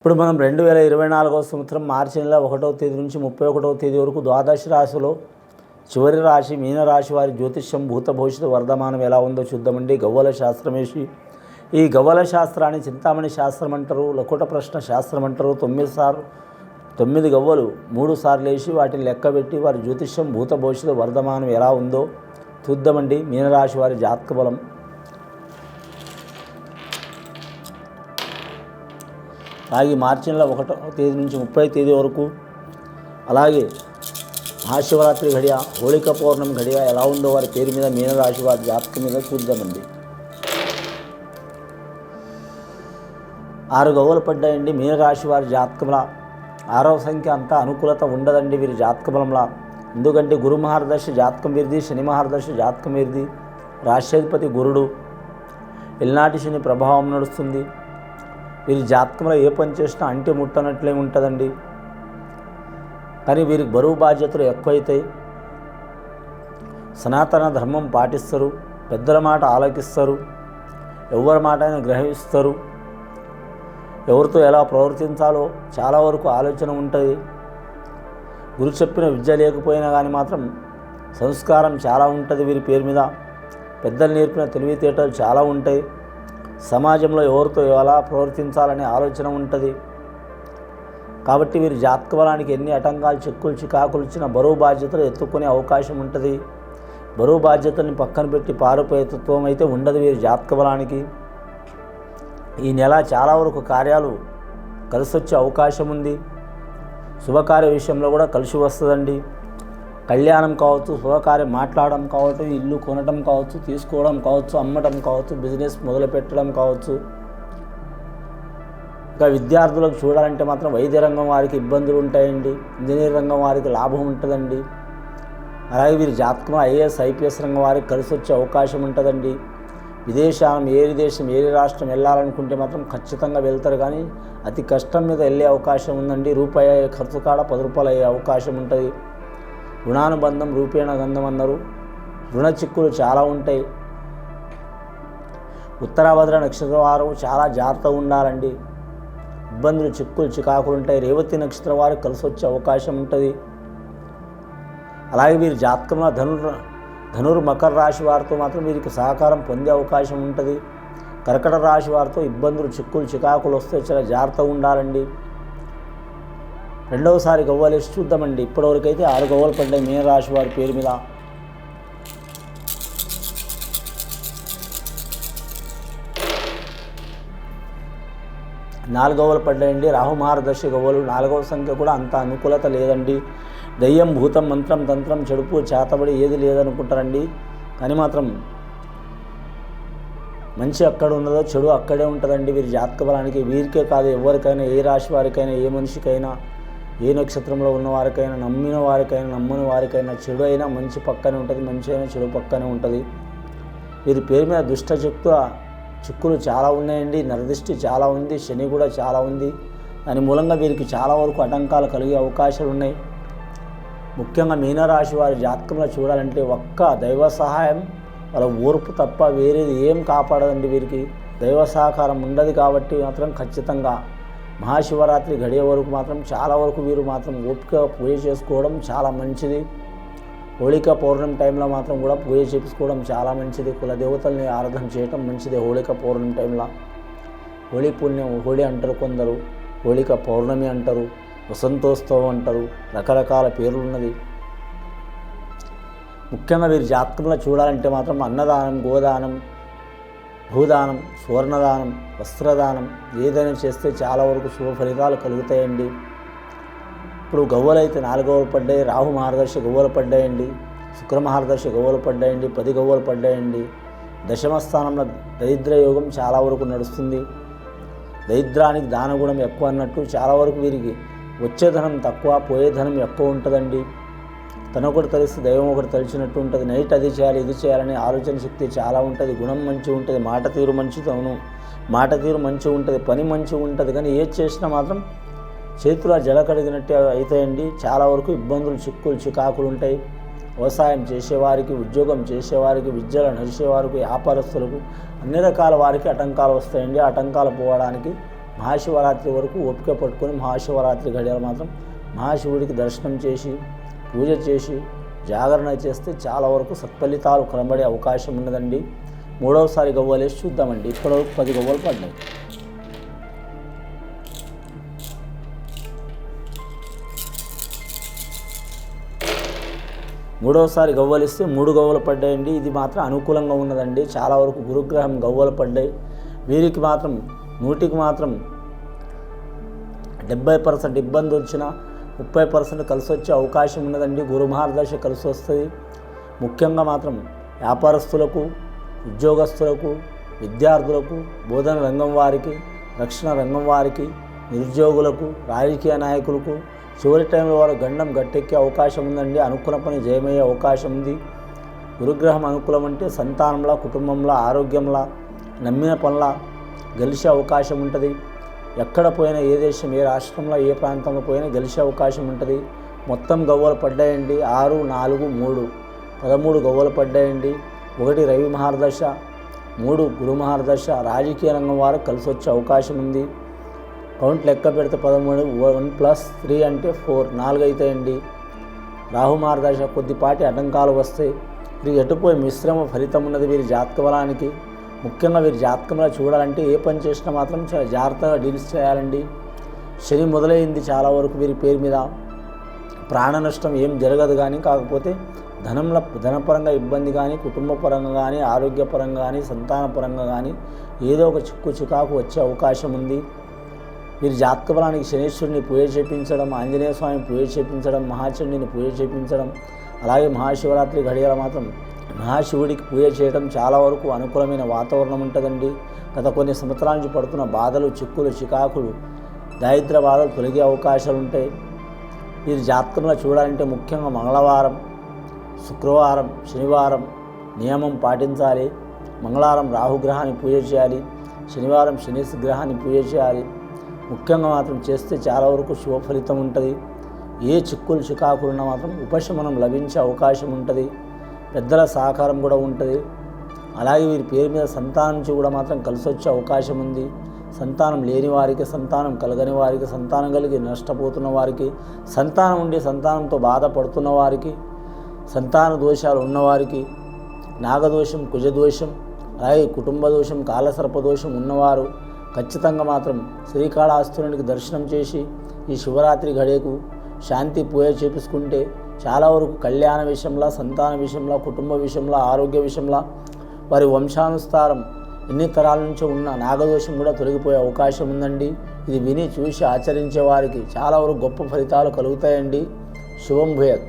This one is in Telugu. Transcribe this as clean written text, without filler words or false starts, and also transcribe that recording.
ఇప్పుడు మనం 2024వ సంవత్సరం మార్చి నెల 1వ తేదీ నుంచి 31వ తేదీ వరకు ద్వాదశ రాశిలో చివరి రాశి మీనరాశి వారి జ్యోతిష్యం భూత భవిష్యత్తు వర్ధమానం ఎలా ఉందో చూద్దామండి. గవ్వల శాస్త్రమేసి ఈ గవ్వల శాస్త్రాన్ని చింతామణి శాస్త్రం అంటారు, లకుట ప్రశ్న శాస్త్రం అంటారు. 9 గవ్వలు 3 సార్లు వేసి వాటిని లెక్కబెట్టి వారి జ్యోతిష్యం భూత భవిష్యత్తు వర్ధమానం ఎలా ఉందో చూద్దామండి. మీనరాశి వారి జాతక బలం. అలాగే మార్చి నెల 1వ తేదీ నుంచి 30వ తేదీ వరకు, అలాగే మహాశివరాత్రి ఘడియ, హోళిక పౌర్ణమి ఘడియ ఎలా ఉందో వారి పేరు మీద మీనరాశి వారి జాతకం మీద చూద్దామండి. 6 గవ్వలు పడ్డాయండి మీనరాశి వారి జాతకంలా. 6వ సంఖ్య అంతా అనుకూలత ఉండదండి వీరి జాతక బలంలా. ఎందుకంటే గురు మహర్దశ జాతకం వీరిది, శని మహర్దశ జాతకం వీరిది. రాష్ట్రాధిపతి గురుడు, ఎల్నాటి శని ప్రభావం నడుస్తుంది. వీరి జాతకంలో ఏ పని చేసినా అంటి ముట్టనట్లే ఉంటుందండి. కానీ వీరికి బరువు బాధ్యతలు ఎక్కువైతాయి. సనాతన ధర్మం పాటిస్తారు, పెద్దల మాట ఆలకిస్తారు, ఎవరి మాట అయినా గ్రహిస్తారు. ఎవరితో ఎలా ప్రవర్తించాలో చాలా వరకు ఆలోచన ఉంటుంది. గురు చెప్పిన విద్య లేకపోయినా కానీ మాత్రం సంస్కారం చాలా ఉంటుంది వీరి పేరు మీద. పెద్దలు నేర్పిన తెలివితేటలు చాలా ఉంటాయి. సమాజంలో ఎవరితో ఎలా ప్రవర్తించాలనే ఆలోచన ఉంటుంది. కాబట్టి వీరి జాతక బలానికి ఎన్ని ఆటంకాలు, చిక్కులు, చికాకులు ఇచ్చినా బరువు బాధ్యతలు ఎత్తుకునే అవకాశం ఉంటుంది. బరువు బాధ్యతల్ని పక్కన పెట్టి పారిపోయే తత్వం అయితే ఉండదు వీరి జాతక బలానికి. ఈ నెల చాలా వరకు కార్యాలు కలిసి వచ్చే అవకాశం ఉంది. శుభకార్య విషయంలో కూడా కలిసి వస్తుందండి. కళ్యాణం కావచ్చు, శుభకార్యం మాట్లాడడం కావచ్చు, ఇల్లు కొనడం కావచ్చు, తీసుకోవడం కావచ్చు, అమ్మటం కావచ్చు, బిజినెస్ మొదలుపెట్టడం కావచ్చు. ఇంకా విద్యార్థులకు చూడాలంటే మాత్రం వైద్య రంగం వారికి ఇబ్బందులు ఉంటాయండి. ఇంజనీర్ రంగం వారికి లాభం ఉంటుందండి. అలాగే వీరి జాతకంలో ఐఏఎస్, ఐపీఎస్ రంగం వారికి కలిసి వచ్చే అవకాశం ఉంటుందండి. విదేశం, ఏరి దేశం, ఏరి రాష్ట్రం వెళ్ళాలనుకుంటే మాత్రం ఖచ్చితంగా వెళ్తారు. కానీ అతి కష్టం మీద వెళ్ళే అవకాశం ఉందండి. రూపాయి ఖర్చు కాడ 10 రూపాయలు అయ్యే అవకాశం ఉంటుంది. రుణానుబంధం రూపేణ గంధం అన్నారు. రుణ చిక్కులు చాలా ఉంటాయి. ఉత్తరాభద్ర నక్షత్రం వారు చాలా జాగ్రత్తగా ఉండాలండి. ఇబ్బందులు, చిక్కులు, చికాకులు ఉంటాయి. రేవతి నక్షత్రం వారికి కలిసి వచ్చే అవకాశం ఉంటుంది. అలాగే వీరి జాతకంలో ధనుర్ మకర రాశి వారితో మాత్రం వీరికి సహకారం పొందే అవకాశం ఉంటుంది. కర్కట రాశి వారితో ఇబ్బందులు, చిక్కులు, చికాకులు వస్తే చాలా జాగ్రత్తగా ఉండాలండి. రెండవసారి గవ్వలు వేసి చూద్దామండి. ఇప్పటివరకైతే 6 గవ్వలు పడ్డాయి మీనరాశి వారి పేరు మీద. నాలుగు గవ్వలు పడ్డాయండి. రాహు మహర్దశ గవ్వలు. 4వ సంఖ్య కూడా అంత అనుకూలత లేదండి. దయ్యం, భూతం, మంత్రం, తంత్రం, చెడుపు, చేతబడి ఏది లేదనుకుంటారండి. కానీ మాత్రం మంచి అక్కడ ఉన్నదో చెడు అక్కడే ఉంటుందండి వీరి జాతక బలానికి. వీరికే కాదు, ఎవరికైనా, ఏ రాశి వారికైనా, ఏ మనిషికైనా, ఏ నక్షత్రంలో ఉన్న వారికైనా, నమ్మిన వారికైనా, నమ్మని వారికైనా చెడు అయినా మంచి పక్కనే ఉంటుంది, మంచి అయినా చెడు పక్కనే ఉంటుంది. వీరి పేరు మీద దుష్ట చిక్కులు చాలా ఉన్నాయండి. నరదృష్టి చాలా ఉంది, శని కూడా చాలా ఉంది. దాని మూలంగా వీరికి చాలా వరకు ఆటంకాలు కలిగే అవకాశాలు ఉన్నాయి. ముఖ్యంగా మీనరాశి వారి జాతకంలో చూడాలంటే ఒక్క దైవ సహాయం, వాళ్ళ ఓర్పు తప్ప వేరేది ఏం కాపాడదండి. వీరికి దైవ సహకారం ఉండదు. కాబట్టి మాత్రం ఖచ్చితంగా మహాశివరాత్రి గడియ వరకు మాత్రం చాలా వరకు వీరు మాత్రం ఓపిక పూజ చేసుకోవడం చాలా మంచిది. హోళిక పౌర్ణమి టైంలో మాత్రం కూడా పూజ చేసుకోవడం చాలా మంచిది. కుల దేవతల్ని ఆరాధన చేయడం మంచిది. హోళిక పౌర్ణమి టైంలో హోళీ పుణ్యం, హోళీ అంటారు కొందరు, హోళిక పౌర్ణమి అంటారు, వసంతోత్సవం అంటారు, రకరకాల పేర్లు ఉన్నది. ముఖ్యంగా వీరి జాతకంలో చూడాలంటే మాత్రం అన్నదానం, గోదానం, భూదానం, సువర్ణదానం, వస్త్రదానం ఏదైనా చేస్తే చాలా వరకు శుభ ఫలితాలు కలుగుతాయండి. ఇప్పుడు గవ్వలు అయితే 4 గవ్వలు పడ్డాయి. రాహు మహర్దశ గవ్వలు పడ్డాయండి. శుక్ర మహర్దశ గవ్వలు పడ్డాయండి. 10 గవ్వలు పడ్డాయండి. దశమ స్థానంలో దరిద్ర యోగం చాలా వరకు నడుస్తుంది. దరిద్రానికి దానగుణం ఎక్కువ అన్నట్టు చాలా వరకు వీరికి వచ్చే ధనం తక్కువ, పోయే ధనం ఎక్కువ ఉంటుందండి. తన ఒకటి తెలిసి దైవం ఒకటి తెలిసినట్టు ఉంటుంది. నైట్ అది చేయాలి, ఇది చేయాలనే ఆలోచన శక్తి చాలా ఉంటుంది. గుణం మంచిగా ఉంటుంది. మాట తీరు మంచిదవును, మాట తీరు మంచిగా ఉంటుంది. పని మంచిగా ఉంటుంది. కానీ ఏది చేసినా మాత్రం చేతుల జల కడిగినట్టే అవుతాయండి. చాలా వరకు ఇబ్బందులు, చిక్కులు, చికాకులు ఉంటాయి. వ్యవసాయం చేసేవారికి, ఉద్యోగం చేసేవారికి, విద్యలు నడిచేవారికి, వ్యాపారస్తులకు అన్ని రకాల వారికి ఆటంకాలు వస్తాయండి. ఆటంకాలు పోవడానికి మహాశివరాత్రి వరకు ఓపిక పట్టుకొని మహాశివరాత్రి గడియలు మాత్రం మహాశివుడికి దర్శనం చేసి పూజ చేసి జాగరణ చేస్తే చాలా వరకు సత్ఫలితాలు కనబడే అవకాశం ఉన్నదండి. మూడవసారి గవ్వలేసి చూద్దామండి. ఇప్పటివరకు 10 గవ్వలు పడినాయి. మూడవసారి గవ్వలిస్తే 3 గవ్వలు పడ్డాయండి. ఇది మాత్రం అనుకూలంగా ఉన్నదండి. చాలా వరకు గురుగ్రహం గవ్వలు పడ్డాయి. వీరికి మాత్రం 100కి మాత్రం 70% ఇబ్బంది వచ్చినా 30% కలిసి వచ్చే అవకాశం ఉన్నదండి. గురు మహాదశ కలిసి వస్తుంది. ముఖ్యంగా మాత్రం వ్యాపారస్తులకు, ఉద్యోగస్తులకు, విద్యార్థులకు, బోధన రంగం వారికి, రక్షణ రంగం వారికి, నిరుద్యోగులకు, రాజకీయ నాయకులకు చివరి టైంలో వారు గండం గట్టెక్కే అవకాశం ఉందండి. అనుకున్న పని జయమయ్యే అవకాశం ఉంది. గురుగ్రహం అనుకూలం అంటే సంతానంలా, కుటుంబంలో, ఆరోగ్యంలా, నమ్మిన పనుల గెలిచే అవకాశం ఉంటుంది. ఎక్కడ పోయినా, ఏ దేశం, ఏ రాష్ట్రంలో, ఏ ప్రాంతంలో పోయినా గెలిచే అవకాశం ఉంటుంది. మొత్తం గవ్వలు పడ్డాయండి. 6, 4, 3 13 గవ్వలు పడ్డాయండి. 1 రవి మహాదశ, 3 గురు మహాదశ. రాజకీయ రంగం వారు కలిసి వచ్చే అవకాశం ఉంది. కౌంట్ లెక్క పెడితే 13, 1 + 3 అంటే 4, 4 అవుతాయండి. రాహు మహాదశ కొద్దిపాటి ఆటంకాలు వస్తాయి. వీరికి ఎటుపోయి మిశ్రమ ఫలితం ఉన్నది వీరి జాతక బలానికి. ముఖ్యంగా వీరి జాతకంలో చూడాలంటే ఏ పని చేసినా మాత్రం చాలా జాగ్రత్తగా డీల్స్ చేయాలండి. శని మొదలైంది చాలా వరకు వీరి పేరు మీద. ప్రాణ నష్టం ఏం జరగదు, కానీ కాకపోతే ధనపరంగా ఇబ్బంది కానీ, కుటుంబ పరంగా కానీ, ఆరోగ్యపరంగా కానీ, సంతానపరంగా కానీ ఏదో ఒక చికాకు వచ్చే అవకాశం ఉంది. వీరి జాతక బలానికి శనీశ్వరుని పూజ చేపించడం, ఆంజనేయ స్వామి పూజ చేపించడం, మహాచండిని పూజ చేపించడం, అలాగే మహాశివరాత్రి గడియల మాత్రం మహాశివుడికి పూజ చేయడం చాలా వరకు అనుకూలమైన వాతావరణం ఉంటుందండి. గత కొన్ని సంవత్సరాల నుంచి పడుతున్న బాధలు, చిక్కులు, చికాకులు, దారిద్ర్య బాధలు తొలగే అవకాశాలు ఉంటాయి. వీరి జాతకంలో చూడాలంటే ముఖ్యంగా మంగళవారం, శుక్రవారం, శనివారం నియమం పాటించాలి. మంగళవారం రాహుగ్రహాన్ని పూజ చేయాలి. శనివారం శని గ్రహాన్ని పూజ చేయాలి. ముఖ్యంగా మాత్రం చేస్తే చాలా వరకు శుభ ఫలితం ఉంటుంది. ఏ చిక్కులు చికాకులున్నా మాత్రం ఉపశమనం లభించే అవకాశం ఉంటుంది. పెద్దల సహకారం కూడా ఉంటుంది. అలాగే వీరి పేరు మీద సంతానం నుంచి కూడా మాత్రం కలిసి వచ్చే అవకాశం ఉంది. సంతానం లేని వారికి, సంతానం కలగని వారికి, సంతానం కలిగి నష్టపోతున్న వారికి, సంతానం ఉండి సంతానంతో బాధపడుతున్న వారికి, సంతాన దోషాలు ఉన్నవారికి, నాగదోషం, కుజదోషం, అలాగే కుటుంబ దోషం, కాలసర్ప దోషం ఉన్నవారు ఖచ్చితంగా మాత్రం శ్రీకాళహస్తీశ్వరునికి దర్శనం చేసి ఈ శివరాత్రి గడియకు శాంతి పూజ చేపించుకుంటే చాలా వరకు కళ్యాణ విషయంలో, సంతాన విషయంలో, కుటుంబ విషయంలో, ఆరోగ్య విషయంలో, వారి వంశానుసారం ఎన్ని తరాల నుంచో ఉన్న నాగదోషం కూడా తొలగిపోయే అవకాశం ఉందండి. ఇది విని చూసి ఆచరించే వారికి చాలా వరకు గొప్ప ఫలితాలు కలుగుతాయండి. శుభం భూయాత్.